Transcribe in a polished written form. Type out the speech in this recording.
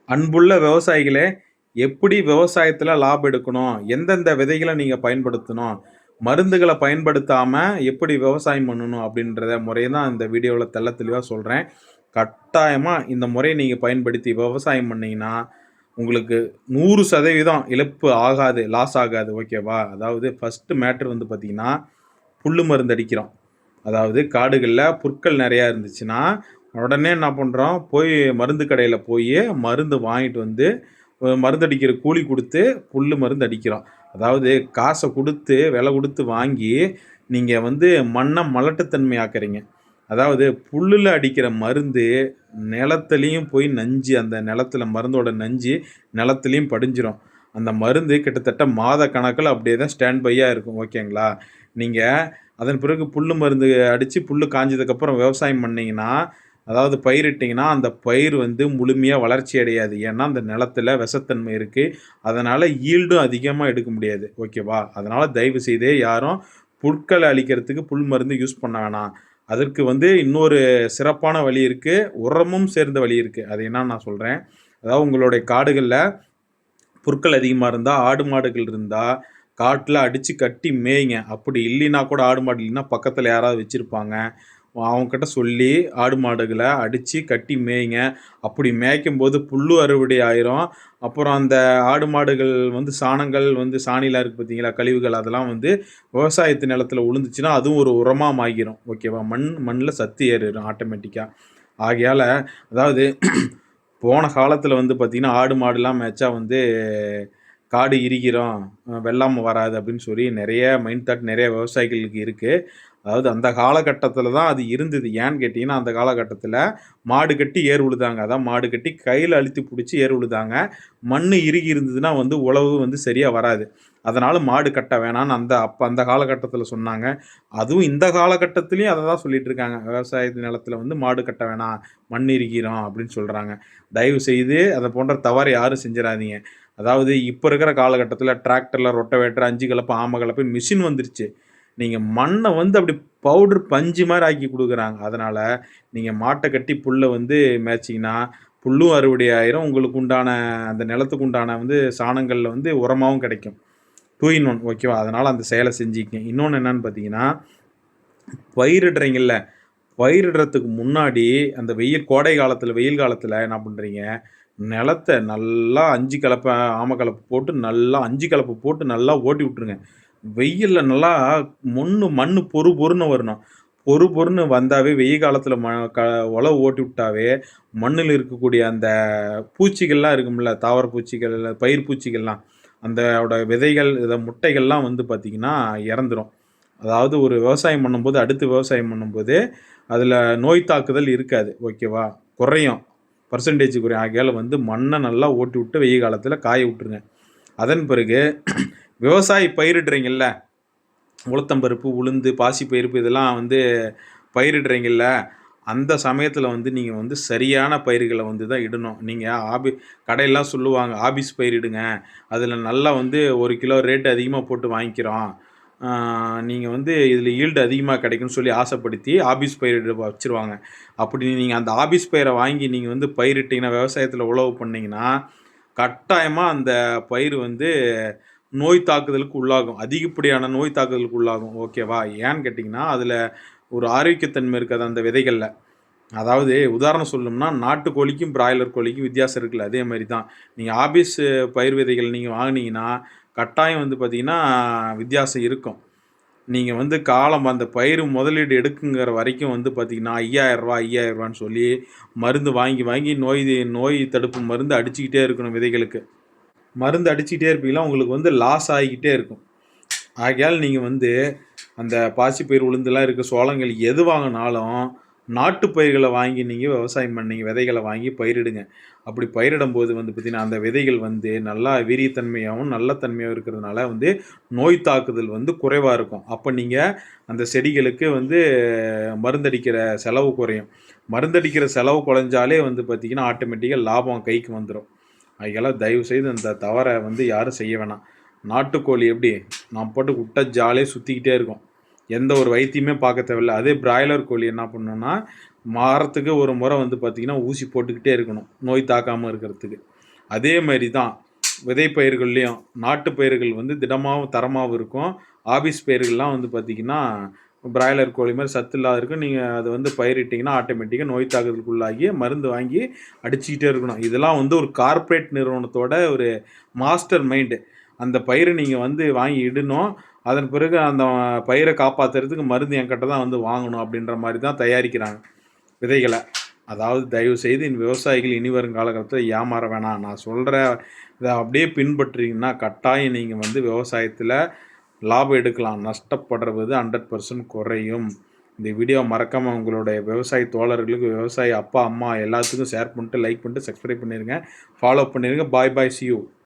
அன்புள்ள விவசாயிகளே, எப்படி விவசாயத்துல லாபம் எடுக்கணும்? எந்தெந்த விதைகள நீங்க பயன்படுத்தணும்? மருந்துகள பயன்படுத்தாம எப்படி விவசாயம் பண்ணணும்? அப்படின்றத முறைய தான் இந்த வீடியோல தெள்ள தெளிவா சொல்றேன். கட்டாயமா இந்த முறைய நீங்க பயன்படுத்தி விவசாயம் பண்ணீங்கன்னா, உங்களுக்கு 100% இழப்பு ஆகாது, லாஸ் ஆகாது. ஓகேவா? அதாவது ஃபர்ஸ்ட் மேட்டர் வந்து பார்த்தீங்கன்னா, புல்லு மருந்து அடிக்கிறோம். அதாவது காடுகள்ல புற்கள் நெறையா இருந்துச்சுன்னா, உடனே என்ன பண்றோம், போய் மருந்து கடையில போயி மருந்து வாங்கிட்டு வந்து, மருந்தடிக்கிற கூலி குடுத்து புல்லு மருந்து அடிக்கிறோம். அதாவது காச குடுத்து, விலை குடுத்து வாங்கி, நீங்க வந்து மண்ண மலட்டுத்தன்மை ஆக்குறீங்க. அதாவது புல்லுல அடிக்கிற மருந்து நிலத்திலயும் போய் நஞ்சு அந்த நிலத்தில மருந்தோட நஞ்சு நிலத்திலயும் படிஞ்சிரும். அந்த மருந்து கிட்டத்தட்ட மாத கணக்குல அப்படியே தான் ஸ்டாண்ட் பையா இருக்கும். ஓகேங்களா? நீங்க அதன் பிறகு புல்லு மருந்து அடிச்சு புல்லு காய்ஞ்சதுக்கப்புறம் விவசாயம் பண்ணீங்கன்னா, அதாவது பயிரிட்டீங்கன்னா, அந்த பயிர் வந்து முழுமையா வளர்ச்சி அடையாது. ஏன்னா, அந்த நிலத்தில விஷத்தன்மை இருக்கு. அதனால ஈல்டும் அதிகமா எடுக்க முடியாது. ஓகேவா? அதனால தயவு செய்து யாரும் புற்கள அழிக்கிறதுக்கு புல் மருந்து யூஸ் பண்ண வேணாம். அதற்கு வந்து இன்னொரு சிறப்பான வழி இருக்கு. உரமும் சேர்ந்த வழி இருக்கு. அது என்னன்னு நான் சொல்றேன். அதாவது உங்களுடைய காடுகள்ல புற்கள் அதிகமா இருந்தா, ஆடு, மாடுகள் இருந்தா, காட்டுல அடிச்சு கட்டி மேய்ங்க. அப்படி இல்லைன்னா கூட ஆடு, மாடு இல்லைன்னா பக்கத்துல யாராவது வச்சிருப்பாங்க. அவங்ககிட்ட சொல்லி ஆடு, மாடுகள அடிச்சு கட்டி மேய்ங்க. அப்படி மேய்க்கும்போது புல்லும் அறுவடை ஆயிரும். அப்புறம் அந்த ஆடு, மாடுகள் வந்து சாணங்கள் வந்து சாணிலாம் இருக்கு பார்த்தீங்களா? கழிவுகள் அதெல்லாம் வந்து விவசாயத்து நிலத்துல உழுந்துச்சுன்னா, அதுவும் ஒரு உரமா மாகிரும். ஓகேவா? மண்ல சத்து ஏறிரும் ஆட்டோமேட்டிக்கா. ஆகையால அதாவது போன காலத்துல வந்து பார்த்தீங்கன்னா, ஆடு, மாடுலாம் மேய்ச்சா வந்து காடு இறுகிரும், வெள்ளாமை வராது அப்படின்னு சொல்லி நெறைய மைண்ட் தாட் நெறைய விவசாயிகளுக்கு இருக்கு. அதாவது அந்த காலகட்டத்தில தான் அது இருந்தது. ஏன்னு கேட்டீங்கன்னா, அந்த காலகட்டத்தில மாடு கட்டி ஏர் உழுதாங்க. அதான் மாடு கட்டி கையில அழுத்தி புடிச்சு ஏர் உழுதாங்க. மண்ணு இறுகி இருந்ததுன்னா வந்து உழவு வந்து சரியா வராது. அதனால மாடு கட்ட வேணான்னு அந்த காலகட்டத்தில சொன்னாங்க. அதுவும் இந்த காலகட்டத்திலயும் அத தான் சொல்லிட்டு இருக்காங்க. விவசாய நிலத்தில வந்து மாடு கட்ட வேணாம், மண் இறுகிரும் அப்படின்னு சொல்றாங்க. தயவு செய்து அத போன்ற தவற யாரும் செஞ்சிறாதீங்க. அதாவது இப்ப இருக்கிற காலகட்டத்தில டிராக்டர்ல ரொட்டவேட்டர், 5 கலப்பை, ஆம கலப்பைன்னு மிஷின் வந்துருச்சு. நீங்க மண்ண வந்து அப்படி பவுடர் பஞ்சு மாரி ஆக்கி குடுக்குறாங்க. அதனால நீங்க மாட்ட கட்டி புல்ல வந்து மேய்ச்சீங்கன்னா, புல்லும் அறுவடை ஆயிரும். உங்களுக்கு உண்டான அந்த நிலத்துக்கு உண்டான வந்து சாணங்கள்ல வந்து உரமாவும் கிடைக்கும். 2 இன் 1 ஓகேவா? அதனால அந்த செயல செஞ்சுக்கங்க. இன்னொன்னு என்னன்னு பார்த்தீங்கன்னா, பயிரிடுறீங்கல்ல, பயிரிடுறதுக்கு முன்னாடி அந்த கோடை காலத்தில, வெயில் காலத்தில என்ன பண்றீங்க, நிலத்த நல்லா 5 கலப்ப, ஆம கலப்ப போட்டு நல்லா 5 கலப்ப போட்டு நல்லா ஓட்டி விட்டுருங்க. வெயில்ல நல்லா மண்ணு பொறு பொறுன்னு வரணும். பொறு பொறுன்னு வந்தாவே வெயில் காலத்தில ம க உழவு ஓட்டி விட்டாவே, மண்ணுல இருக்கக்கூடிய அந்த பூச்சிகள்லாம் இருக்கும்ல, தாவர பூச்சிகள், பயிர் பூச்சிகள்லாம், அந்தோட விதைகள், முட்டைகள்லாம் வந்து பார்த்தீங்கன்னா இறந்துரும். அதாவது ஒரு விவசாயம் பண்ணும்போது, அடுத்து விவசாயம் பண்ணும்போது, அதில நோய் தாக்குதல் இருக்காது. ஓகேவா? குறையும். பெர்சன்டேஜ் குறையும். ஆகையால வந்து மண்ண நல்லா ஓட்டி விட்டு வெயில் காலத்தில காய விட்டுருங்க. அதன் பிறகு விவசாயி பயிரிடுறீங்கல்ல, உளுத்தம் பருப்பு, உளுந்து, பாசி பருப்பு இதெல்லாம் வந்து பயிரிடுறீங்கல்ல, அந்த சமயத்தில வந்து நீங்க வந்து சரியான பயிர்கள வந்து தான் இடணும். நீங்க கடையெல்லாம் சொல்லுவாங்க, ஆபீஸ் பயிரிடுங்க. அதில நல்லா வந்து 1 கிலோ ரேட் அதிகமா போட்டு வாங்கிக்கிறோம். ஆ நீங்க வந்து இதில ஈல்டு அதிகமா கிடைக்கும்னு சொல்லி ஆசைப்படுத்தி ஆபீஸ் பயிரிட வச்சுருவாங்க. அப்படி நீங்க அந்த ஆபீஸ் பயிர வாங்கி நீங்க வந்து பயிரிட்டீங்கன்னா, விவசாயத்தில உழவு பண்ணீங்கன்னா, கட்டாயமா அந்த பயிர் வந்து நோய் தாக்குதலுக்கு உள்ளாகும். அதிகப்படியான நோய் தாக்குதலுக்கு உள்ளாகும். ஓகேவா? ஏன்னு கேட்டீங்கன்னா, அதில ஒரு ஆரோக்கியத்தன்மை இருக்காது அந்த விதைகள்ல. அதாவது உதாரணம் சொல்லணும்னா, நாட்டு கோழிக்கும், பிராய்லர் கோழிக்கும் வித்தியாசம் இருக்குல்ல. அதே மாரி தான். நீங்க ஆபீஸ் பயிர் விதைகள் நீங்க வாங்குனீங்கன்னா, கட்டாயம் வந்து பார்த்தீங்கன்னா, வித்தியாசம் இருக்கும். நீங்க வந்து அந்த பயிர் முதலீடு எடுக்குங்கிற வரைக்கும் வந்து பார்த்தீங்கன்னா, ரூ. 5000 சொல்லி மருந்து வாங்கி, வாங்கி நோய் தடுப்பு மருந்து அடிச்சுக்கிட்டே இருக்கணும் விதைகளுக்கு. மருந்து அடிச்சுக்கிட்டே இருப்பீங்களா, உங்களுக்கு வந்து லாஸ் ஆகிக்கிட்டே இருக்கும். ஆகையால நீங்க வந்து அந்த பாசிப்பயிர், உளுந்துலாம் இருக்க சோளங்கள் எது வாங்குனாலும், நாட்டு பயிர்கள வாங்கி நீங்க விவசாயம் பண்ணீங்க. விதைகள வாங்கி பயிரிடுங்க. அப்படி பயிரிடும்போது வந்து பார்த்தீங்கன்னா, அந்த விதைகள் வந்து நல்லா வீரியத்தன்மையாவும், நல்ல தன்மையாவும் இருக்கிறதுனால வந்து நோய் தாக்குதல் வந்து குறைவா இருக்கும். அப்ப நீங்க அந்த செடிகளுக்கு வந்து மருந்தடிக்கிற செலவு குறையும். மருந்தடிக்கிற செலவு குறைஞ்சாலே வந்து பார்த்தீங்கன்னா, ஆட்டோமேட்டிக்கா லாபம் கைக்கு வந்துரும். அதுக்கெல்லாம் தயவுசெய்து இந்த தவற வந்து யாரும் செய்ய வேணாம். நாட்டுக்கோழி எப்படி? நான் பாட்டுக்கு விட்டா ஜாலியா சுத்திக்கிட்டே இருக்கும். எந்த ஒரு வைத்தியமே பார்க்க தேவையில்ல. அதே பிராய்லர் கோழி என்ன பண்ணும்னா, வாரத்துக்கு ஒரு முறை வந்து பார்த்தீங்கன்னா, ஊசி போட்டுக்கிட்டே இருக்கணும். நோய் தாக்காம இருக்கிறதுக்கு. அதே மாரி தான் விதை பயிர்கள்லேயும் நாட்டு பயிர்கள் வந்து திடமாகவும் தரமாகவும் இருக்கும். ஆஃபீஸ் பயிர்கள்லாம் வந்து பார்த்தீங்கன்னா, பிராய்லர் கோழி மாரி சத்து இல்லாத இருக்கும். நீங்க அத வந்து பயிரிட்டீங்கன்னா, ஆட்டோமேட்டிக்கா நோய் தாக்குதலுக்குள்ளாகி மருந்து வாங்கி அடிச்சுக்கிட்டே இருக்கணும். இதெல்லாம் வந்து ஒரு கார்ப்பரேட் நிறுவனத்தோட ஒரு மாஸ்டர் மைண்டு. அந்த பயிர நீங்க வந்து வாங்கி இடணும். அதன் பிறகு அந்த பயிர காப்பாத்துறதுக்கு மருந்து என்கிட்ட தான் வந்து வாங்கணும் அப்படின்ற மாரி தான் தயாரிக்கிறாங்க விதைகள. அதாவது தயவுசெய்து விவசாயிகள் இனி வரும் காலகட்டத்தில ஏமாற வேணாம். நான் சொல்ற இத அப்படியே பின்பற்றீங்கன்னா, கட்டாயம் நீங்க வந்து விவசாயத்தில லாபம் எடுக்கலாம். நஷ்டப்படுறது 100% குறையும். இந்த வீடியோ மறக்காம உங்களுடைய விவசாய தோழர்களுக்கு, விவசாய அப்பா, அம்மா எல்லாத்துக்கும் ஷேர் பண்ணிட்டு, லைக் பண்ணிட்டு, சப்ஸ்கிரைப் பண்ணிருங்க. ஃபாலோ பண்ணிருங்க. Bye bye. See you.